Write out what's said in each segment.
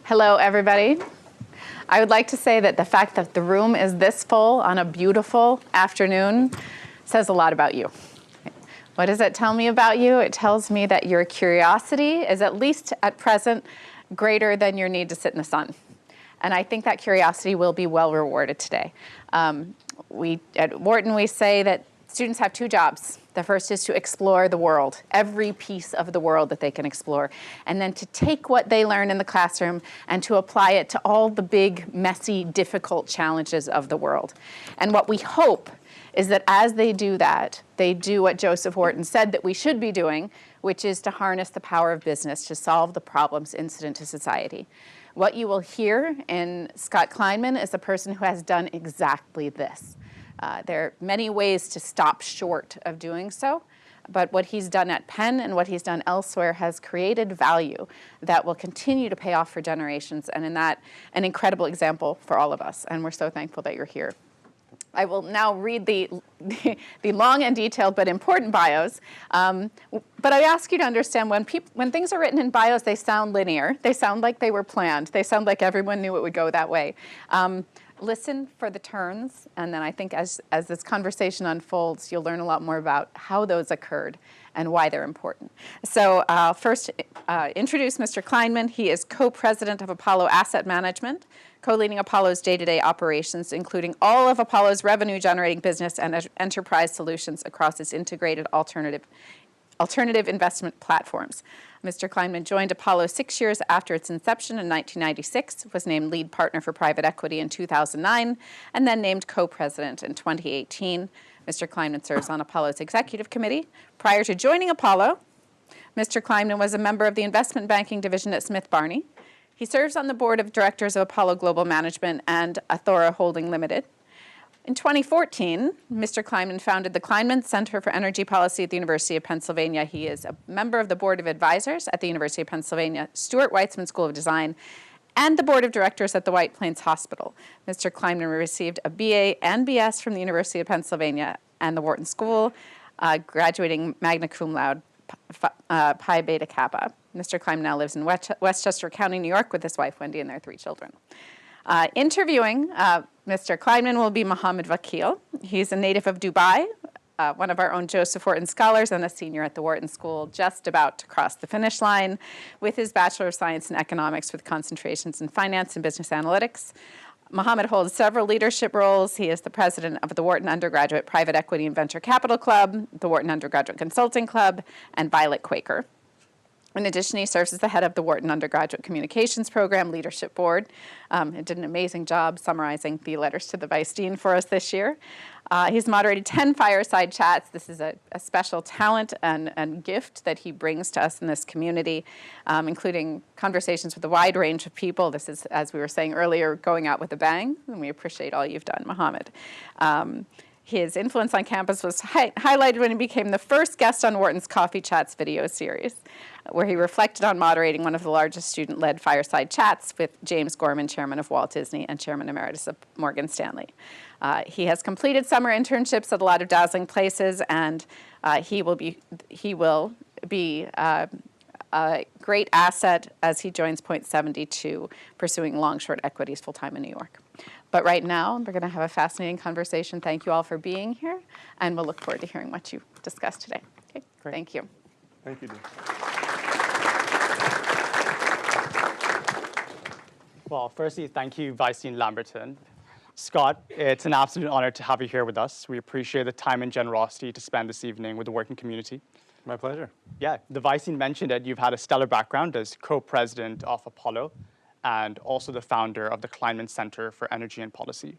Hello, everybody. I would like to say that the fact that the room is this full on a beautiful afternoon says a lot about you. What does it tell me about you? It tells me that your curiosity is, at least at present, greater than your need to sit in the sun. And I think that curiosity will be well rewarded today. At Wharton, we say that students have two jobs. The first is to explore the world, every piece of the world that they can explore, and then to take what they learn in the classroom and to apply it to all the big, messy, difficult challenges of the world. And what we hope is that as they do that, they do what Joseph Wharton said that we should be doing, which is to harness the power of business to solve the problems incident to society. What you will hear in Scott Kleinman is a person who has done exactly this. There are many ways to stop short of doing so, but what he's done at Penn and what he's done elsewhere has created value that will continue to pay off for generations, and in that, an incredible example for all of us, and we're so thankful that you're here. I will now read the long and detailed but important bios, but I ask you to understand when things are written in bios, they sound linear, they sound like they were planned, they sound like everyone knew it would go that way. Listen for the turns, and then I think as this conversation unfolds, you'll learn a lot more about how those occurred and why they're important. So first, introduce Mr. Kleinman. He is co-president of Apollo Asset Management, co-leading Apollo's day-to-day operations, including all of Apollo's revenue-generating business and enterprise solutions across its integrated alternative investment platforms. Mr. Kleinman joined Apollo 6 years after its inception in 1996, was named lead partner for private equity in 2009, and then named co-president in 2018. Mr. Kleinman serves on Apollo's executive committee. Prior to joining Apollo, Mr. Kleinman was a member of the investment banking division at Smith Barney. He serves on the board of directors of Apollo Global Management and Athora Holding Limited. In 2014, Mr. Kleinman founded the Kleinman Center for Energy Policy at the University of Pennsylvania. He is a member of the Board of Advisors at the University of Pennsylvania Stuart Weitzman School of Design and the Board of Directors at the White Plains Hospital. Mr. Kleinman received a BA and BS from the University of Pennsylvania and the Wharton School, graduating magna cum laude, Pi Beta Kappa. Mr. Kleinman now lives in Westchester County, New York, with his wife, Wendy, and their 3 children. Interviewing Mr. Kleinman will be Mohammed Vakil. He's a native of Dubai, one of our own Joseph Wharton scholars and a senior at the Wharton School, just about to cross the finish line with his Bachelor of Science in Economics with concentrations in finance and business analytics. Mohammed holds several leadership roles. He is the president of the Wharton Undergraduate Private Equity and Venture Capital Club, the Wharton Undergraduate Consulting Club, and Violet Quaker. In addition, he serves as the head of the Wharton Undergraduate Communications Program Leadership Board. It did an amazing job summarizing the letters to the Vice Dean for us this year. He's moderated 10 fireside chats. This is a special talent and gift that he brings to us in this community, including conversations with a wide range of people. This is, as we were saying earlier, going out with a bang, and we appreciate all you've done, Mohammed. His influence on campus was highlighted when he became the first guest on Wharton's Coffee Chats video series, where he reflected on moderating one of the largest student-led fireside chats with James Gorman, chairman of Walt Disney and chairman emeritus of Morgan Stanley. He has completed summer internships at a lot of dazzling places, and he will be a great asset as he joins Point 72, pursuing long-short equities full-time in New York. But right now, we're going to have a fascinating conversation. Thank you all for being here, and we'll look forward to hearing what you discuss today. Okay, great. Thank you. Thank you, Dean. Well, firstly, thank you, Vice Dean Lamberton. Scott, it's an absolute honor to have you here with us. We appreciate the time and generosity to spend this evening with the working community. My pleasure. Yeah, the Vice Dean mentioned it. You've had a stellar background as co-president of Apollo and also the founder of the Kleinman Center for Energy and Policy.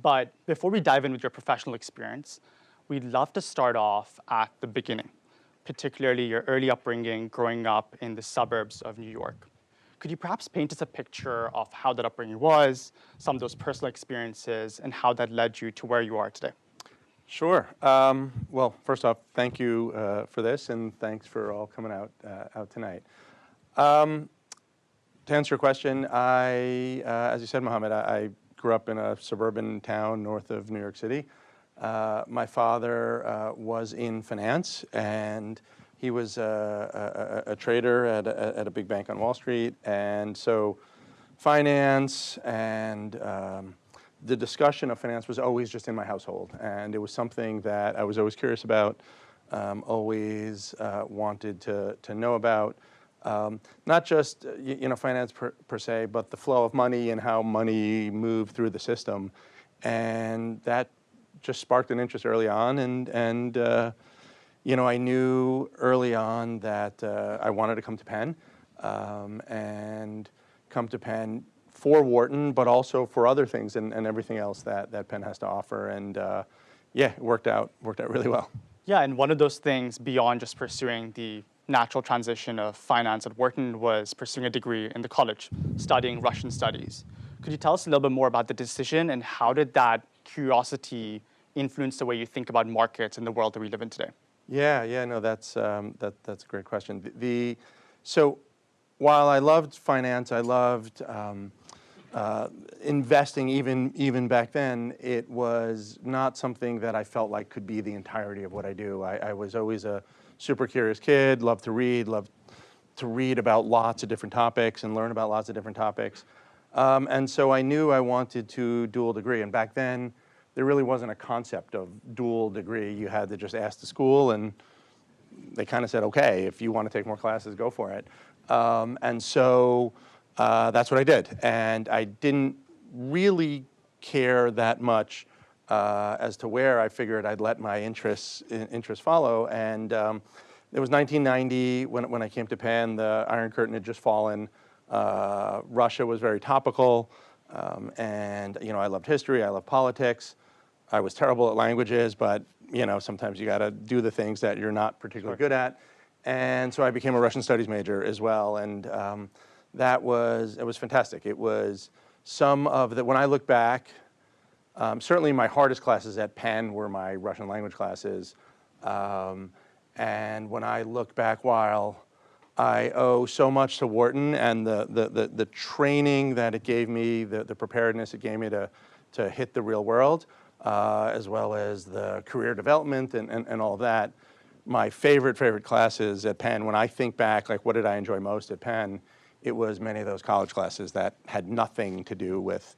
But before we dive in with your professional experience, we'd love to start off at the beginning, particularly your early upbringing growing up in the suburbs of New York. Could you perhaps paint us a picture of how that upbringing was, some of those personal experiences, and how that led you to where you are today? Sure. Well, first off, thank you for this, and thanks for all coming out tonight. To answer your question, as you said, Mohammed, I grew up in a suburban town north of New York City. My father was in finance, and he was a trader at a big bank on Wall Street, and so finance and the discussion of finance was always just in my household, and it was something that I was always curious about, always wanted to know about. Not just finance per se, but the flow of money and how money moved through the system, and that just sparked an interest early on. And I knew early on that I wanted to come to Penn, and come to Penn for Wharton, but also for other things and everything else that Penn has to offer. And it worked out really well. Yeah, and one of those things beyond just pursuing the natural transition of finance at Wharton was pursuing a degree in the college, studying Russian studies. Could you tell us a little bit more about the decision, and how did that curiosity influence the way you think about markets in the world that we live in today? Yeah, no, that's a great question. So while I loved finance, I loved investing even back then, it was not something that I felt like could be the entirety of what I do. I was always a super curious kid, loved to read about lots of different topics and learn about lots of different topics. And so I knew I wanted to dual degree. And back then, there really wasn't a concept of dual degree. You had to just ask the school, and they kind of said, okay, if you want to take more classes, go for it. And so that's what I did. And I didn't really care that much as to where. I figured I'd let my interests follow. And it was 1990 when I came to Penn. The Iron Curtain had just fallen. Russia was very topical. And I loved history. I loved politics. I was terrible at languages, but sometimes you got to do the things that you're not particularly good at. And so I became a Russian studies major as well. And it was fantastic. It was when I look back, certainly my hardest classes at Penn were my Russian language classes. And when I look back, while I owe so much to Wharton and the training that it gave me, the preparedness it gave me to hit the real world, as well as the career development and all of that, my favorite classes at Penn, when I think back, like what did I enjoy most at Penn, it was many of those college classes that had nothing to do with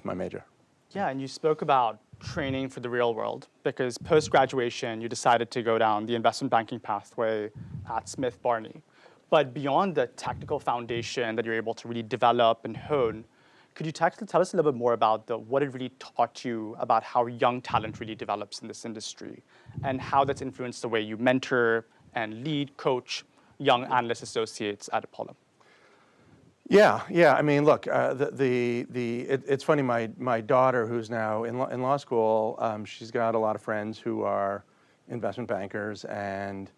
my major. Yeah, and you spoke about training for the real world, because post-graduation, you decided to go down the investment banking pathway at Smith Barney. But beyond the technical foundation that you're able to really develop and hone, could you tell us a little bit more about what it really taught you about how young talent really develops in this industry, and how that's influenced the way you mentor and lead, coach young analyst associates at Apollo? Yeah. I mean, look, it's funny. My daughter, who's now in law school, she's got a lot of friends who are investment bankers, and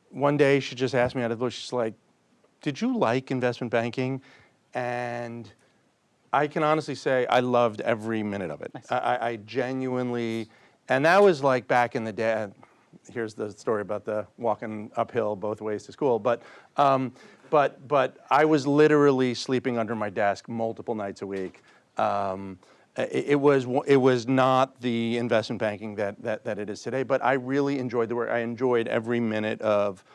one day she just asked me out of the blue. She's like, "Did you like investment banking?" And I can honestly say I loved every minute of it. Nice. I genuinely, and that was like back in the day. Here's the story about the walking uphill both ways to school. But I was literally sleeping under my desk multiple nights a week. It was not the investment banking that it is today. But I really enjoyed the work. I enjoyed every minute of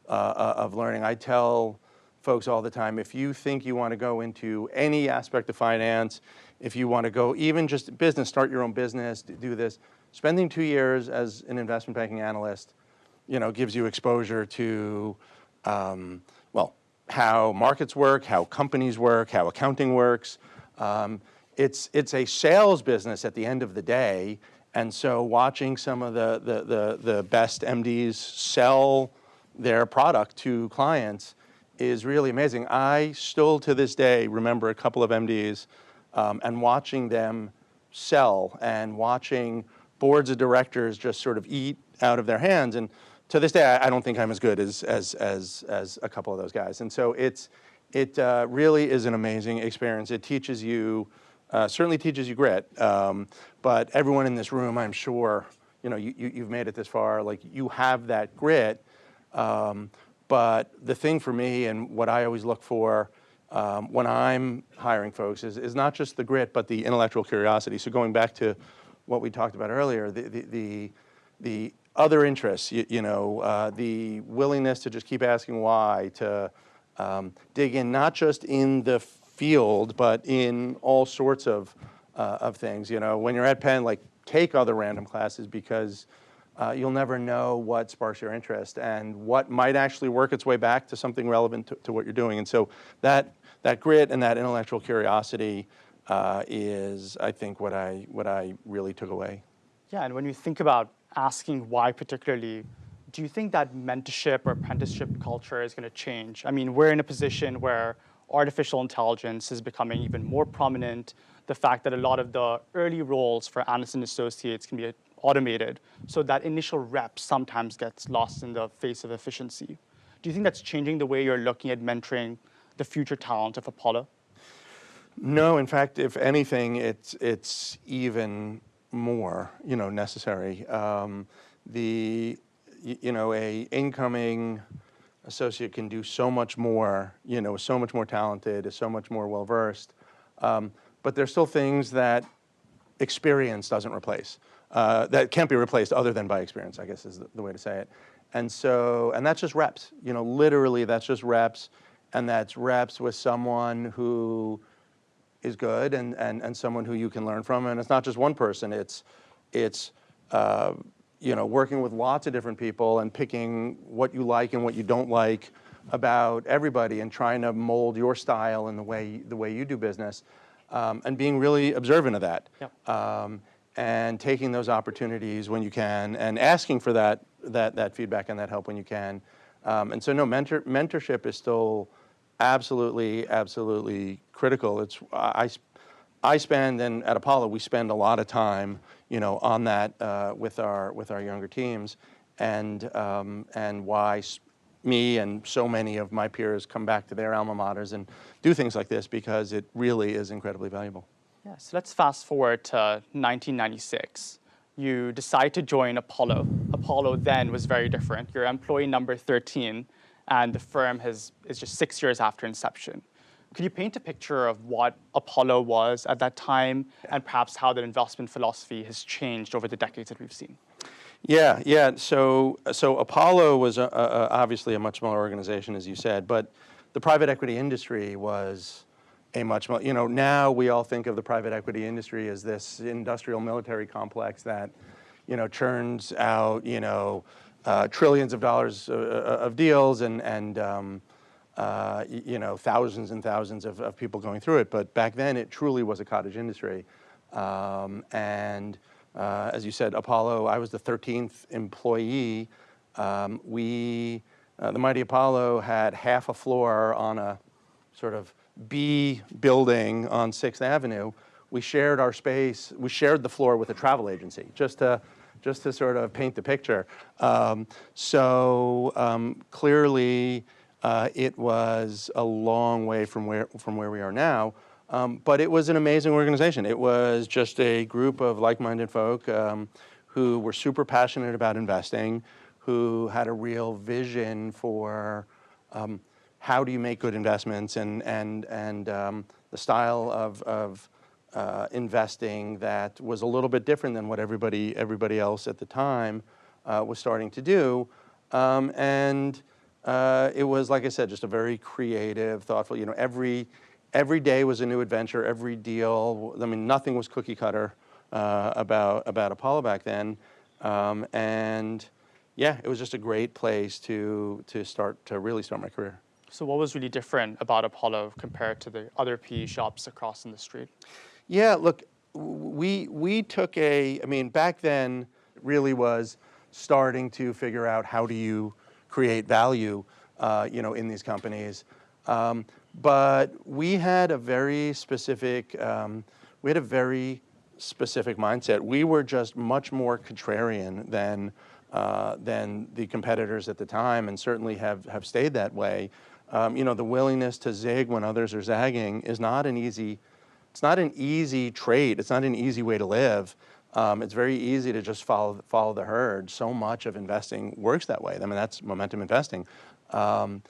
learning. I tell folks all the time, if you think you want to go into any aspect of finance, if you want to go even just business, start your own business, do this, spending 2 years as an investment banking analyst, gives you exposure to, how markets work, how companies work, how accounting works. It's a sales business at the end of the day, and so watching some of the best MDs sell their product to clients is really amazing. I still to this day remember a couple of MDs and watching them sell, and watching boards of directors just sort of eat out of their hands. And to this day, I don't think I'm as good as a couple of those guys. And so it really is an amazing experience. It teaches you, certainly teaches you grit. But everyone in this room, I'm sure, you've made it this far. Like, you have that grit. But the thing for me, and what I always look for when I'm hiring folks, is not just the grit, but the intellectual curiosity. So going back to what we talked about earlier, the other interests, the willingness to just keep asking why, to dig in not just in the field, but in all sorts of things. When you're at Penn, like take other random classes because you'll never know what sparks your interest and what might actually work its way back to something relevant to what you're doing. And so that grit and that intellectual curiosity is, I think, what I really took away. Yeah, and when you think about asking why particularly, do you think that mentorship or apprenticeship culture is going to change? I mean, we're in a position where artificial intelligence is becoming even more prominent. The fact that a lot of the early roles for analysts and associates can be automated, so that initial rep sometimes gets lost in the face of efficiency. Do you think that's changing the way you're looking at mentoring the future talent of Apollo? No, in fact, if anything, it's even more, necessary. A incoming associate can do so much more, is so much more talented, is so much more well-versed. But there's still things that experience doesn't replace, that can't be replaced other than by experience, I guess is the way to say it. And that's just reps, literally that's just reps, and that's reps with someone who is good and someone who you can learn from. And it's not just one person, it's working with lots of different people and picking what you like and what you don't like about everybody and trying to mold your style and the way you do business, and being really observant of that. Yep. And taking those opportunities when you can and asking for that feedback and that help when you can. And so no, mentorship is still absolutely critical. I spend, and at Apollo we spend a lot of time, on that with our younger teams, and why me and so many of my peers come back to their alma maters and do things like this, because it really is incredibly valuable. Yeah, so let's fast forward to 1996. You decide to join Apollo. Apollo then was very different. You're employee number 13, and the firm is just 6 years after inception. Could you paint a picture of what Apollo was at that time, and perhaps how the investment philosophy has changed over the decades that we've seen? Yeah. So Apollo was obviously a much smaller organization, as you said, but the private equity industry was a much more, now we all think of the private equity industry as this industrial military complex that, churns out, trillions of dollars of deals and thousands and thousands of people going through it. But back then, it truly was a cottage industry. As you said, Apollo, I was the 13th employee. The mighty Apollo had half a floor on a sort of B building on 6th Avenue. We shared our space. We shared the floor with a travel agency, just to sort of paint the picture. Clearly, it was a long way from where we are now. But it was an amazing organization. It was just a group of like-minded folk who were super passionate about investing, who had a real vision for how do you make good investments and the style of investing that was a little bit different than what everybody else at the time was starting to do. It was, like I said, just a very creative, thoughtful, every day was a new adventure, every deal. I mean, nothing was cookie cutter about Apollo back then. It was just a great place to really start my career. So what was really different about Apollo compared to the other PE shops across in the street? Yeah, look, we took back then it really was starting to figure out how do you create value, in these companies. But we had a very specific mindset. We were just much more contrarian than the competitors at the time, and certainly have stayed that way. The willingness to zig when others are zagging is not an easy trait. It's not an easy way to live. It's very easy to just follow the herd. So much of investing works that way. I mean, that's momentum investing. That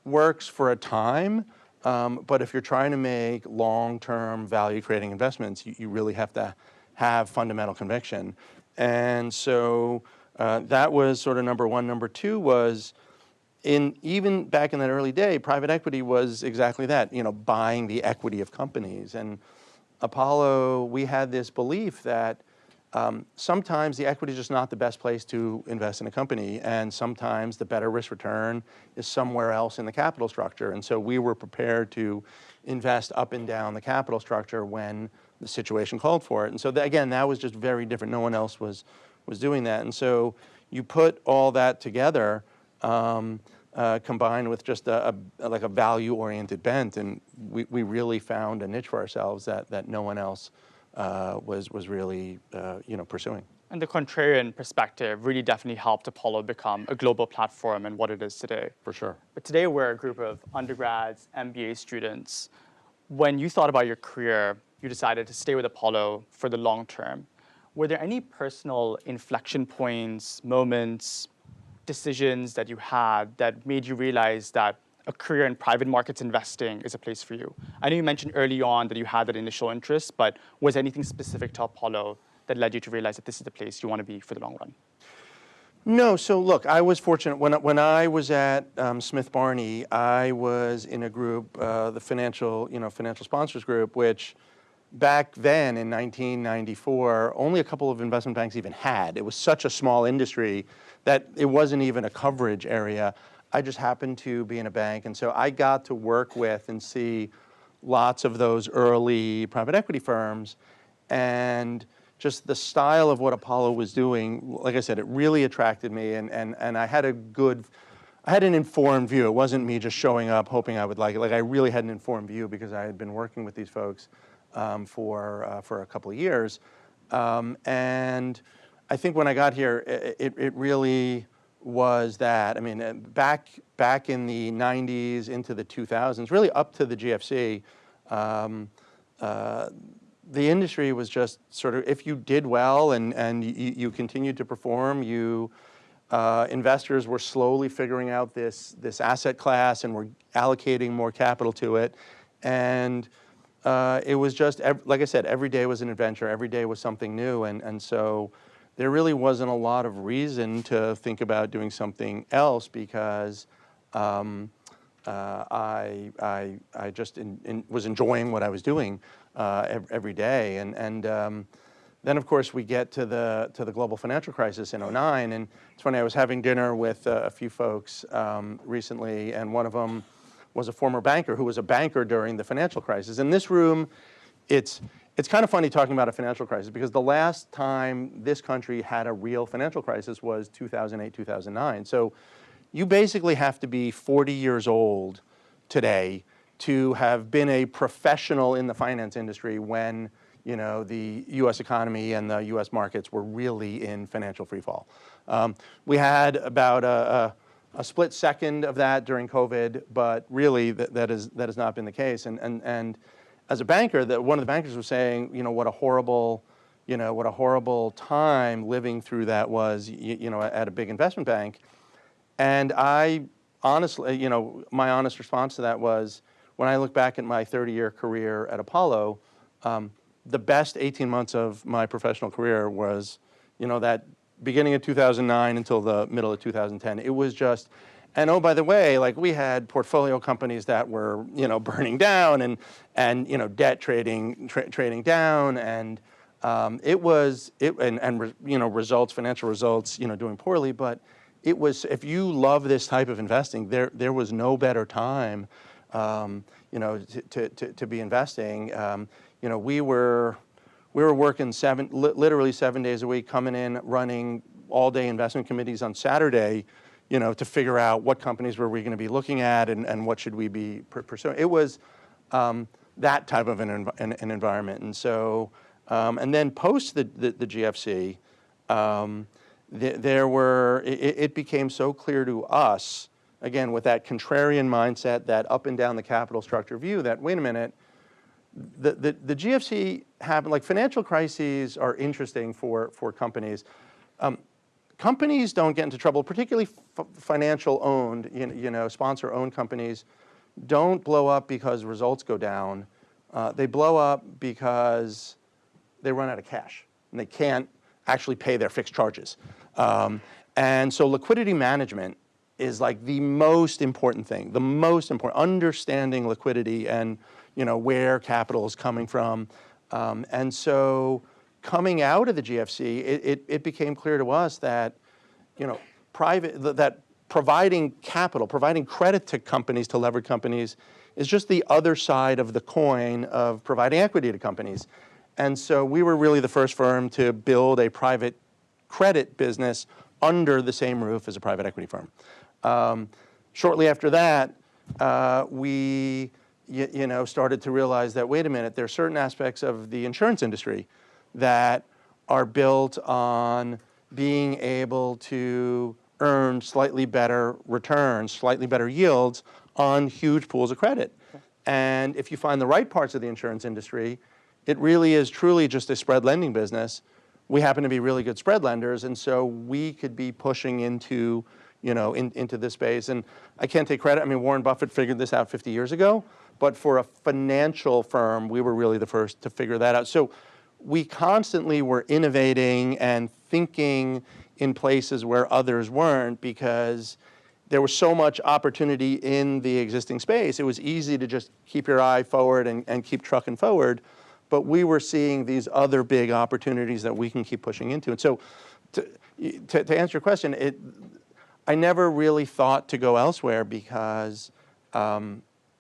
works for a time. But if you're trying to make long-term value-creating investments, you really have to have fundamental conviction. And so that was sort of number one. Number two was, even back in that early day, private equity was exactly that, buying the equity of companies. And Apollo, we had this belief that sometimes the equity is just not the best place to invest in a company, and sometimes the better risk return is somewhere else in the capital structure. And so we were prepared to invest up and down the capital structure when the situation called for it. And so again, that was just very different. No one else was doing that. And so you put all that together, combined with just like a value-oriented bent, and we really found a niche for ourselves that no one else was really pursuing. And the contrarian perspective really definitely helped Apollo become a global platform and what it is today. For sure. But today we're a group of undergrads, MBA students. When you thought about your career, you decided to stay with Apollo for the long term. Were there any personal inflection points, moments, decisions that you had that made you realize that a career in private markets investing is a place for you? I know you mentioned early on that you had that initial interest, but was there anything specific to Apollo that led you to realize that this is the place you want to be for the long run? No, so look, I was fortunate. When I was at Smith Barney, I was in a group, the financial sponsors group, which back then in 1994, only a couple of investment banks even had. It was such a small industry that it wasn't even a coverage area. I just happened to be in a bank, and so I got to work with and see lots of those early private equity firms, and just the style of what Apollo was doing, like I said, it really attracted me, and I had an informed view. It wasn't me just showing up hoping I would like it. Like, I really had an informed view because I had been working with these folks for a couple of years, and I think when I got here, it really was that. I mean, back in the 90s into the 2000s, really up to the GFC, the industry was just sort of, if you did well and you continued to perform, investors were slowly figuring out this asset class and were allocating more capital to it. And it was just, like I said, every day was an adventure. Every day was something new. And so there really wasn't a lot of reason to think about doing something else because I just was enjoying what I was doing every day. And then, of course, we get to the global financial crisis in '09. And it's funny, I was having dinner with a few folks recently, and one of them was a former banker who was a banker during the financial crisis. In this room, it's kind of funny talking about a financial crisis because the last time this country had a real financial crisis was 2008, 2009. So you basically have to be 40 years old today to have been a professional in the finance industry when the U.S. economy and the U.S. markets were really in financial freefall. We had about a split second of that during COVID, but really that has not been the case. And as a banker, one of the bankers was saying, what a horrible time living through that was, at a big investment bank. And I honestly, my honest response to that was, when I look back at my 30-year career at Apollo, the best 18 months of my professional career was, that beginning of 2009 until the middle of 2010. It was just, and oh, by the way, like, we had portfolio companies that were, burning down and debt trading down, and results, financial results, doing poorly. But it was, if you love this type of investing, there was no better time, to be investing. We were working literally 7 days a week, coming in, running all-day investment committees on Saturday, to figure out what companies were we going to be looking at and what should we be pursuing. It was that type of an environment. And so, and then post the GFC, it became so clear to us, again, with that contrarian mindset, that up and down the capital structure view, that, wait a minute, the GFC happened. Like, financial crises are interesting for companies. Companies don't get into trouble, particularly financial-owned, sponsor-owned companies don't blow up because results go down. They blow up because they run out of cash and they can't actually pay their fixed charges. And so liquidity management is like the most important thing, the most important, understanding liquidity and, where capital is coming from. And so coming out of the GFC, it became clear to us that, that providing capital, providing credit to companies, to levered companies, is just the other side of the coin of providing equity to companies. And so we were really the first firm to build a private credit business under the same roof as a private equity firm. Shortly after that, we started to realize that, wait a minute, there are certain aspects of the insurance industry that are built on being able to earn slightly better returns, slightly better yields on huge pools of credit. And if you find the right parts of the insurance industry, it really is truly just a spread lending business. We happen to be really good spread lenders, and so we could be pushing into, into this space. And I can't take credit. I mean, Warren Buffett figured this out 50 years ago, but for a financial firm, we were really the first to figure that out. So we constantly were innovating and thinking in places where others weren't, because there was so much opportunity in the existing space. It was easy to just keep your eye forward and keep trucking forward. But we were seeing these other big opportunities that we can keep pushing into. And so to answer your question, I never really thought to go elsewhere, because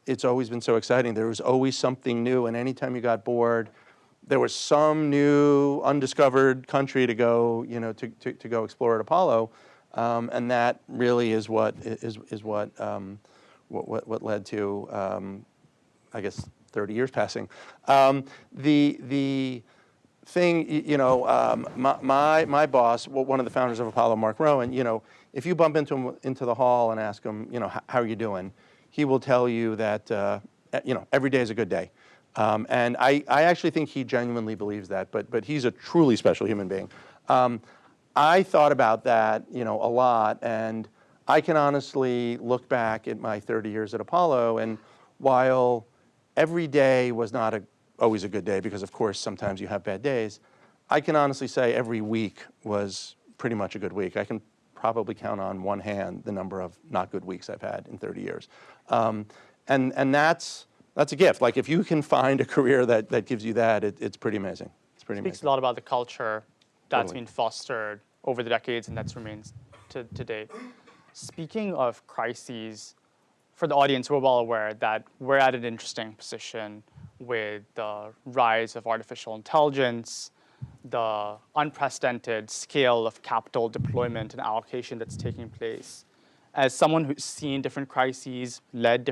it's always been so exciting. There was always something new, and anytime you got bored, there was some new undiscovered country to go, to go explore at Apollo, and that really is what led to, I guess, 30 years passing. The thing, my boss, one of the founders of Apollo, Mark Rowan, if you bump into him into the hall and ask him, how are you doing, he will tell you that, every day is a good day. And I actually think he genuinely believes that, but he's a truly special human being. I thought about that, a lot, and I can honestly look back at my 30 years at Apollo, and while every day was not always a good day, because of course sometimes you have bad days, I can honestly say every week was pretty much a good week. I can probably count on one hand the number of not good weeks I've had in 30 years. And that's a gift. Like, if you can find a career that gives you that, it's pretty amazing. It's pretty amazing. Speaks a lot about the culture that's Totally. been fostered over the decades and that's remains to date. Speaking of crises, for the audience, we're well aware that we're at an interesting position with the rise of artificial intelligence, the unprecedented scale of capital deployment and allocation that's taking place. As someone who's seen different crises, led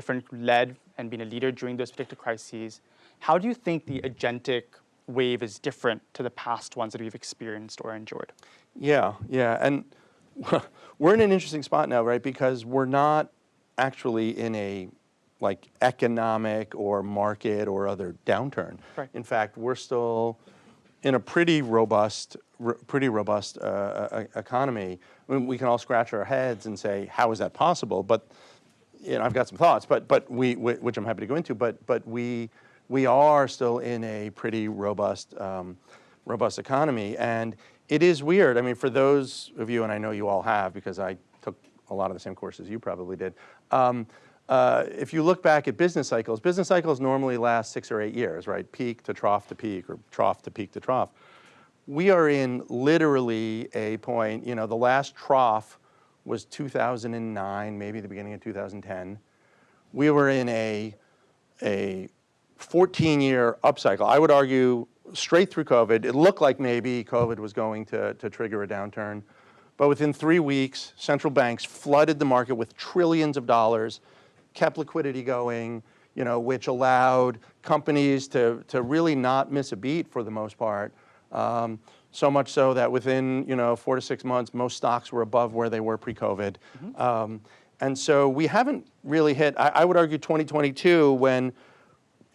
and been a leader during those particular crises, how do you think the agentic wave is different to the past ones that we've experienced or enjoyed? Yeah, and we're in an interesting spot now, right? Because we're not actually in a economic or market or other downturn. Right. In fact, we're still in a pretty robust economy. I mean, we can all scratch our heads and say, how is that possible? But I've got some thoughts, but which I'm happy to go into. But we are still in a pretty robust economy, and it is weird. I mean, for those of you, and I know you all have, because I took a lot of the same courses you probably did. If you look back at business cycles normally last 6 or 8 years, right? Peak to trough to peak, or trough to peak to trough. We are in literally a point, the last trough was 2009, maybe the beginning of 2010. We were in a 14-year upcycle. I would argue straight through COVID. It looked like maybe COVID was going to trigger a downturn. But within 3 weeks, central banks flooded the market with trillions of dollars, kept liquidity going, which allowed companies to really not miss a beat for the most part. So much so that within 4 to 6 months, most stocks were above where they were pre-COVID. Mm-hmm. And so we haven't really hit, I would argue 2022, when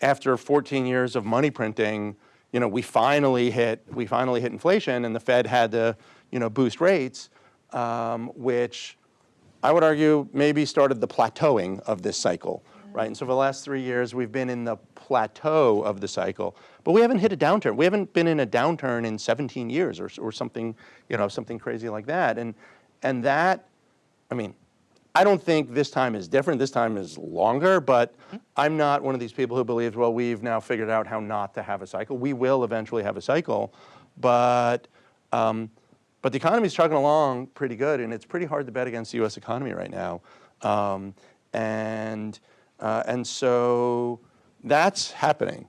after 14 years of money printing, we finally hit inflation, and the Fed had to boost rates, which I would argue maybe started the plateauing of this cycle, right? And so for the last 3 years, we've been in the plateau of the cycle, but we haven't hit a downturn. We haven't been in a downturn in 17 years or something, something crazy like that. And that, I mean, I don't think this time is different. This time is longer, but I'm not one of these people who believes, well, we've now figured out how not to have a cycle. We will eventually have a cycle, but the economy is chugging along pretty good, and it's pretty hard to bet against the U.S. economy right now. And so that's happening.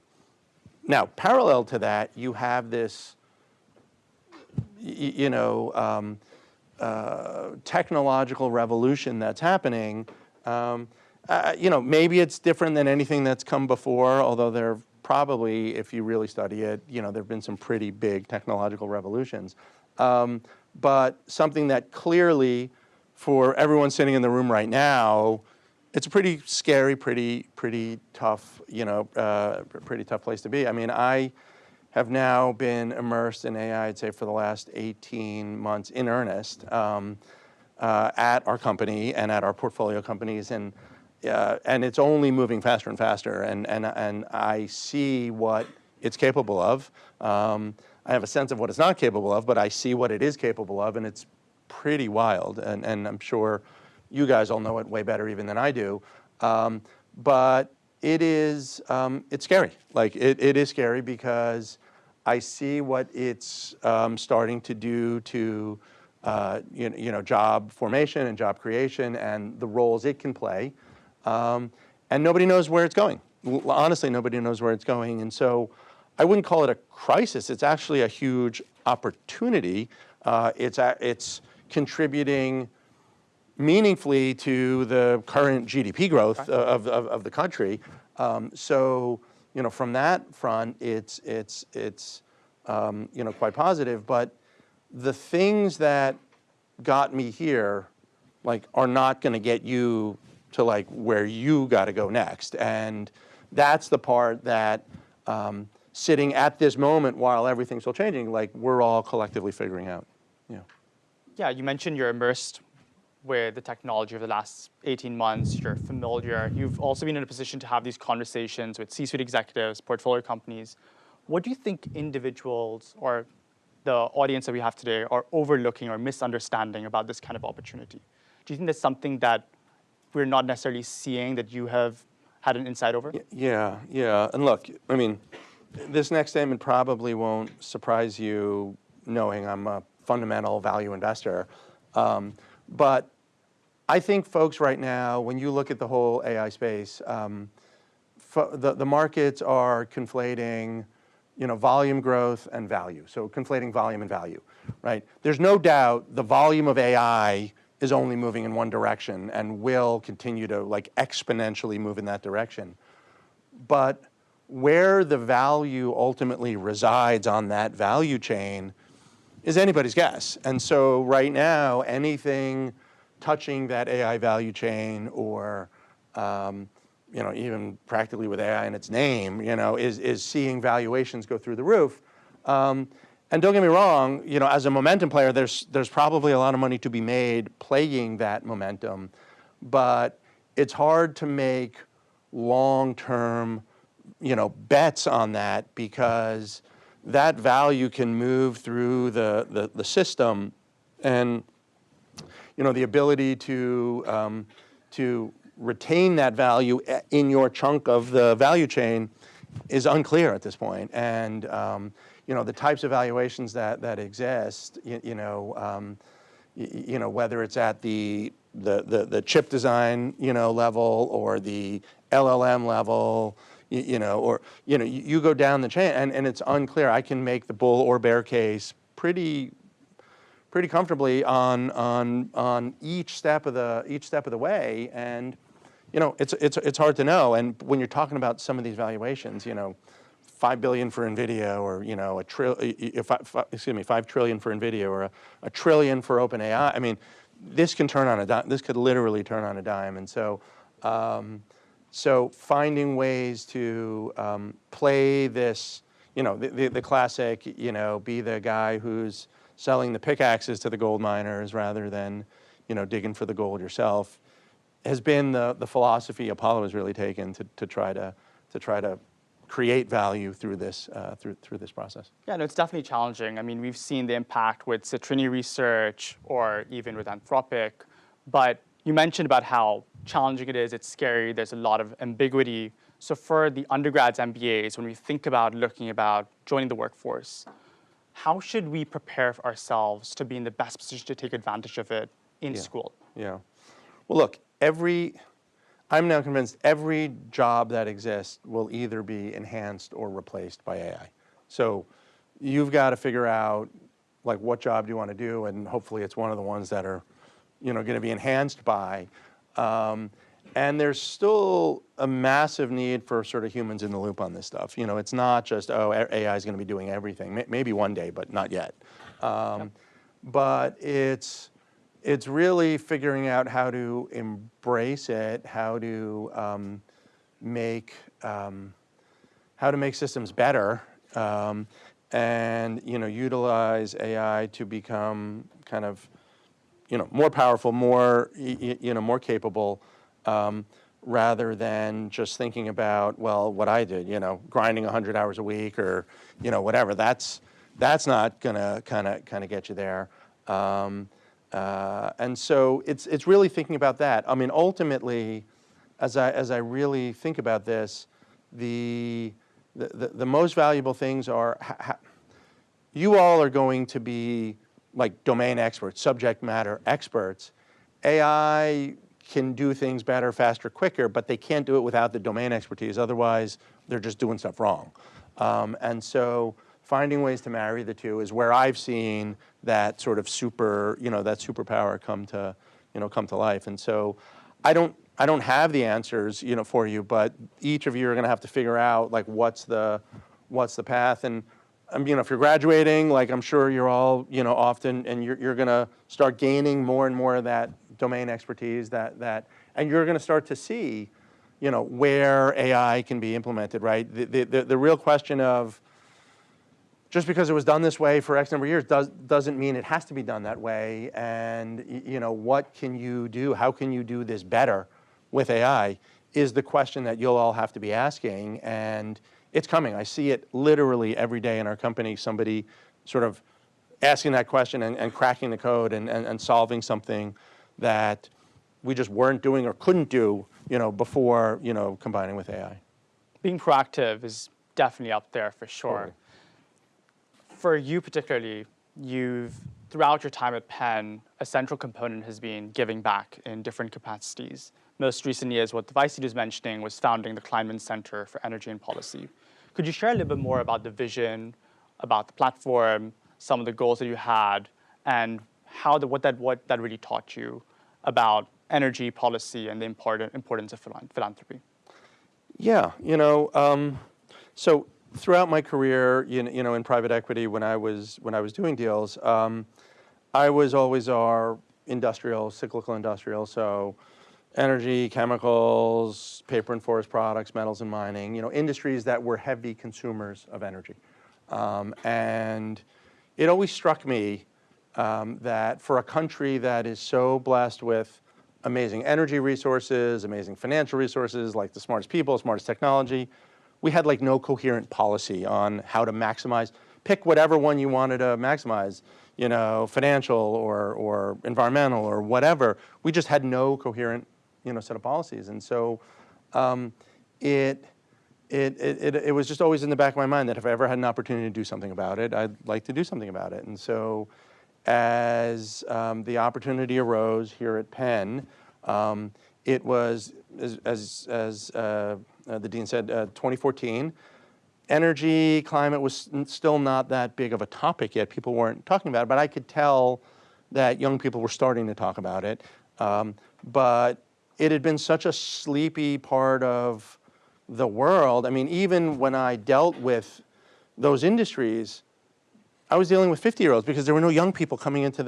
Now, parallel to that, you have this, technological revolution that's happening. Maybe it's different than anything that's come before, although there probably, if you really study it, there have been some pretty big technological revolutions. But something that clearly, for everyone sitting in the room right now, it's a pretty scary, pretty tough, pretty tough place to be. I mean, I have now been immersed in AI, I'd say, for the last 18 months in earnest at our company and at our portfolio companies, and it's only moving faster and faster. And I see what it's capable of. I have a sense of what it's not capable of, but I see what it is capable of, and it's pretty wild. And I'm sure you guys all know it way better even than I do. But it is, it's scary. Like, it is scary because I see what it's starting to do to job formation and job creation and the roles it can play. And nobody knows where it's going. Honestly, nobody knows where it's going. And so I wouldn't call it a crisis. It's actually a huge opportunity. It's contributing meaningfully to the current GDP growth of the country. So from that front, it's quite positive. But the things that got me here, like, are not going to get you to like where you got to go next. And that's the part that sitting at this moment while everything's still changing, like, we're all collectively figuring out. Yeah, you mentioned you're immersed with the technology over the last 18 months. You're familiar. You've also been in a position to have these conversations with C-suite executives, portfolio companies. What do you think individuals or the audience that we have today are overlooking or misunderstanding about this kind of opportunity? Do you think that's something that we're not necessarily seeing that you have had an insight over? Yeah. And look, I mean, this next statement probably won't surprise you, knowing I'm a fundamental value investor. But I think folks right now, when you look at the whole AI space, the markets are conflating, volume growth and value. So conflating volume and value, right? There's no doubt the volume of AI is only moving in one direction and will continue to like exponentially move in that direction. But where the value ultimately resides on that value chain is anybody's guess. And so right now, anything touching that AI value chain or even practically with AI in its name, is seeing valuations go through the roof. And don't get me wrong, as a momentum player, there's probably a lot of money to be made playing that momentum, but it's hard to make long-term, bets on that, because that value can move through the system, and the ability to retain that value in your chunk of the value chain is unclear at this point. And the types of valuations that exist, whether it's at the chip design level or the LLM level, you go down the chain, and it's unclear. I can make the bull or bear case pretty comfortably on each step of the way, and it's hard to know. And when you're talking about some of these valuations, $5 billion for NVIDIA, or $5 trillion for NVIDIA, or a trillion for OpenAI. I mean, this can turn on a dime. This could literally turn on a dime. And so, finding ways to play this, the classic, be the guy who's selling the pickaxes to the gold miners rather than, digging for the gold yourself, has been the philosophy Apollo has really taken to try to create value through this through this process. Yeah, no, it's definitely challenging. I mean, we've seen the impact with Citrini research or even with Anthropic, but You mentioned about how challenging it is, it's scary, there's a lot of ambiguity. So for the undergrads, MBAs, when we think about looking about joining the workforce, how should we prepare ourselves to be in the best position to take advantage of it in school? Yeah. Well, look, I'm now convinced every job that exists will either be enhanced or replaced by AI. So you've got to figure out like what job do you want to do, and hopefully it's one of the ones that are, going to be enhanced by. And there's still a massive need for sort of humans in the loop on this stuff. It's not just, AI is going to be doing everything. Maybe one day, but not yet. But it's really figuring out how to embrace it, how to make systems better, and utilize AI to become kind of more powerful, more more capable, rather than just thinking about, well, what I did, grinding 100 hours a week or whatever. That's not gonna kind of get you there. And so it's really thinking about that. I mean, ultimately, as I really think about this, the most valuable things are you all are going to be like domain experts, subject matter experts. AI can do things better, faster, quicker, but they can't do it without the domain expertise. Otherwise, they're just doing stuff wrong. And so finding ways to marry the two is where I've seen that sort of that superpower come to life. And so I don't have the answers, for you, but each of you are going to have to figure out like what's the path. And if you're graduating, like I'm sure you're all, often, and you're going to start gaining more and more of that domain expertise and you're going to start to see, where AI can be implemented, right? The real question of just because it was done this way for X number of years doesn't mean it has to be done that way. And, what can you do? How can you do this better with AI is the question that you'll all have to be asking. And it's coming. I see it literally every day in our company, somebody sort of asking that question and cracking the code and solving something that we just weren't doing or couldn't do, before, combining with AI. Being proactive is definitely up there for sure. Totally. For you particularly, throughout your time at Penn, a central component has been giving back in different capacities. Most recently, as what the Vice was mentioning, was founding the Kleinman Center for Energy and Policy. Could you share a little bit more about the vision, about the platform, some of the goals that you had, and what that really taught you about energy policy and the importance of philanthropy? Yeah, so throughout my career, in private equity, when I was doing deals, I was always our cyclical industrial, so energy, chemicals, paper and forest products, metals and mining, industries that were heavy consumers of energy. And it always struck me that for a country that is so blessed with amazing energy resources, amazing financial resources, like the smartest people, smartest technology, we had like no coherent policy on how to maximize, pick whatever one you wanted to maximize, financial or environmental or whatever. We just had no coherent, set of policies. And so it was just always in the back of my mind that if I ever had an opportunity to do something about it, I'd like to do something about it. And so as the opportunity arose here at Penn, it was, as the dean said, 2014. Energy, climate was still not that big of a topic yet. People weren't talking about it, but I could tell that young people were starting to talk about it. But it had been such a sleepy part of the world. I mean, even when I dealt with those industries, I was dealing with 50-year-olds because there were no young people coming into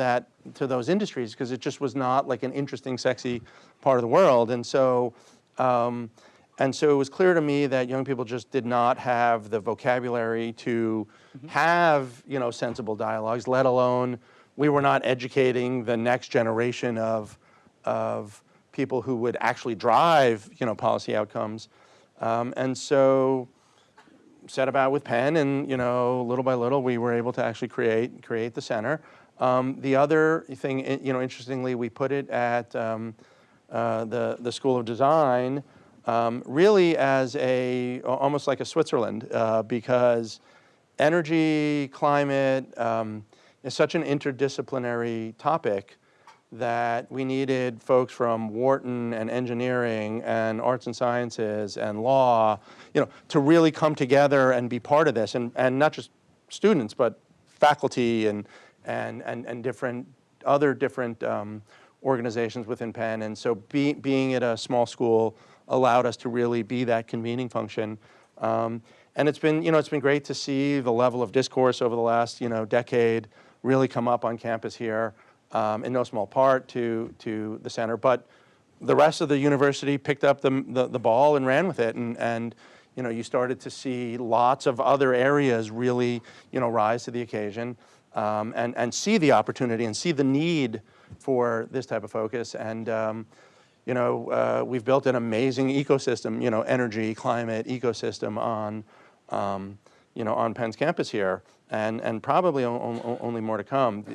those industries because it just was not like an interesting, sexy part of the world. And so it was clear to me that young people just did not have the vocabulary to have, sensible dialogues, let alone we were not educating the next generation of people who would actually drive, policy outcomes. And so set about with Penn, and little by little, we were able to actually create the center. The other thing, interestingly, we put it at the School of Design really as almost like a Switzerland because energy, climate is such an interdisciplinary topic that we needed folks from Wharton and engineering and arts and sciences and law, to really come together and be part of this, and not just students, but faculty and different organizations within Penn. And so being at a small school allowed us to really be that convening function. And it's been great to see the level of discourse over the last decade really come up on campus here. In no small part to the center, but the rest of the university picked up the ball and ran with it, and you started to see lots of other areas really rise to the occasion, and see the opportunity and see the need for this type of focus, and we've built an amazing ecosystem, energy, climate ecosystem on Penn's campus here, and probably only more to come.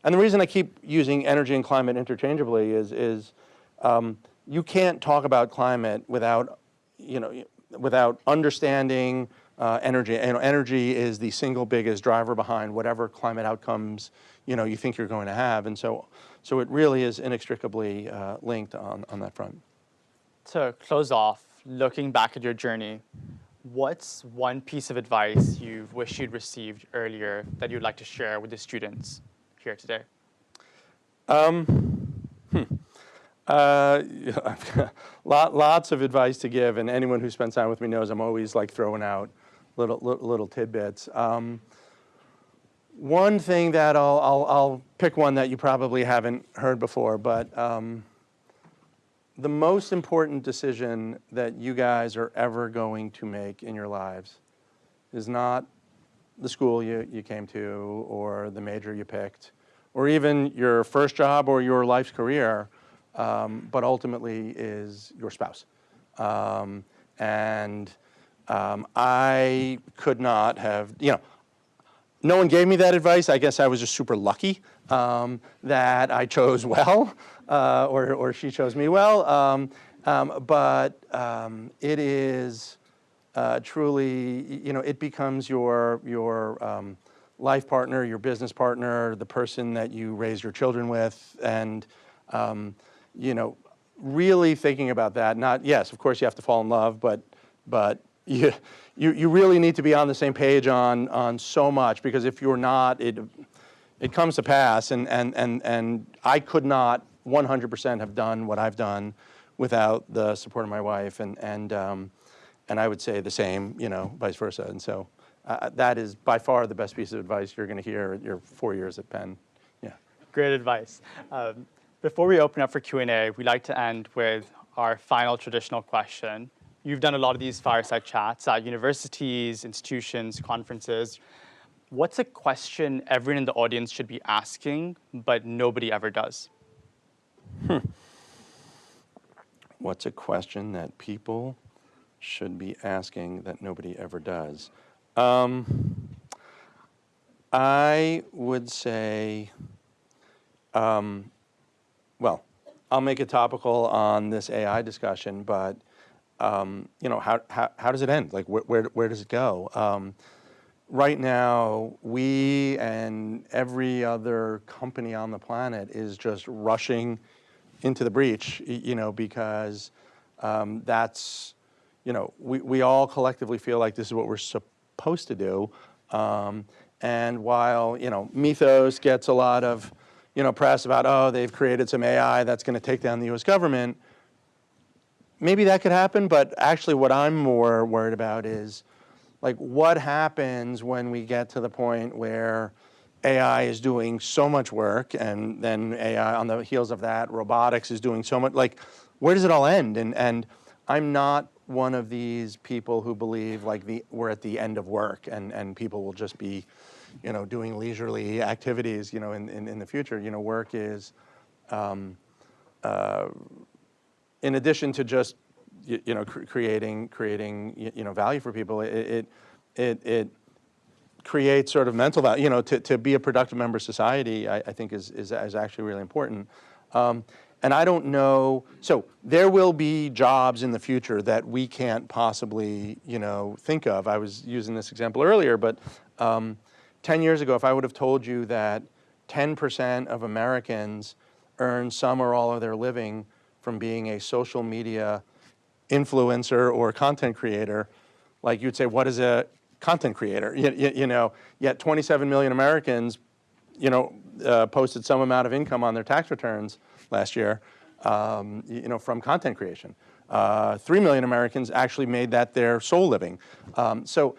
And the reason I keep using energy and climate interchangeably is you can't talk about climate without understanding energy. Energy is the single biggest driver behind whatever climate outcomes you think you're going to have, and so it really is inextricably linked on that front. To close off, looking back at your journey, what's one piece of advice you wish you'd received earlier that you'd like to share with the students here today? Lots of advice to give, and anyone who spends time with me knows I'm always like throwing out little tidbits. One thing that I'll pick one that you probably haven't heard before, but the most important decision that you guys are ever going to make in your lives is not the school you came to or the major you picked or even your first job or your life's career, but ultimately is your spouse. I could not have, no one gave me that advice. I guess I was just super lucky that I chose well, or she chose me well. But it is truly, it becomes your life partner, your business partner, the person that you raise your children with, and really thinking about that. Not, yes, of course you have to fall in love, but you really need to be on the same page on so much, because if you're not, it comes to pass, and I could not 100% have done what I've done without the support of my wife, and I would say the same, vice versa. And so that is by far the best piece of advice you're going to hear at your 4 years at Penn. Yeah. Great advice. Before we open up for Q&A, we like to end with our final traditional question. You've done a lot of these fireside chats at universities, institutions, conferences. What's a question everyone in the audience should be asking, but nobody ever does? What's a question that people should be asking that nobody ever does? I would say, well, I'll make it topical on this AI discussion, but how does it end? Like, where does it go? Right now, we and every other company on the planet is just rushing into the breach, because that's, we all collectively feel like this is what we're supposed to do. And while, Mythos gets a lot of, press about, they've created some AI that's going to take down the US government, maybe that could happen, but actually what I'm more worried about is, like, what happens when we get to the point where AI is doing so much work, and then AI on the heels of that, robotics is doing so much, like, where does it all end? And I'm not one of these people who believe like we're at the end of work and people will just be, doing leisurely activities, in the future. Work is, in addition to just, creating, value for people, it creates sort of mental value, to be a productive member of society, I think is actually really important. And And I don't know, so there will be jobs in the future that we can't possibly, think of. I was using this example earlier, but 10 years ago, if I would have told you that 10% of Americans earn some or all of their living from being a social media influencer or content creator, like you'd say, what is a content creator? Yet 27 million Americans, posted some amount of income on their tax returns last year, from content creation. 3 million Americans actually made that their sole living. So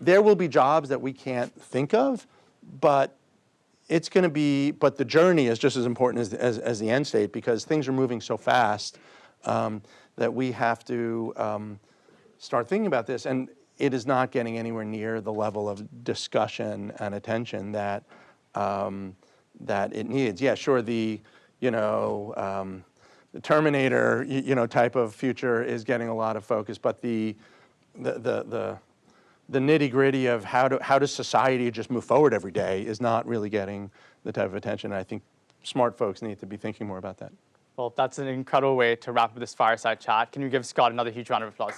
there will be jobs that we can't think of, but it's going to be, but the journey is just as important as the end state, because things are moving so fast that we have to start thinking about this. And it is not getting anywhere near the level of discussion and attention that it needs. Yeah, sure, the Terminator, type of future is getting a lot of focus, but the nitty-gritty of how does society just move forward every day is not really getting the type of attention. I think smart folks need to be thinking more about that. Well, that's an incredible way to wrap up this fireside chat. Can you give Scott another huge round of applause?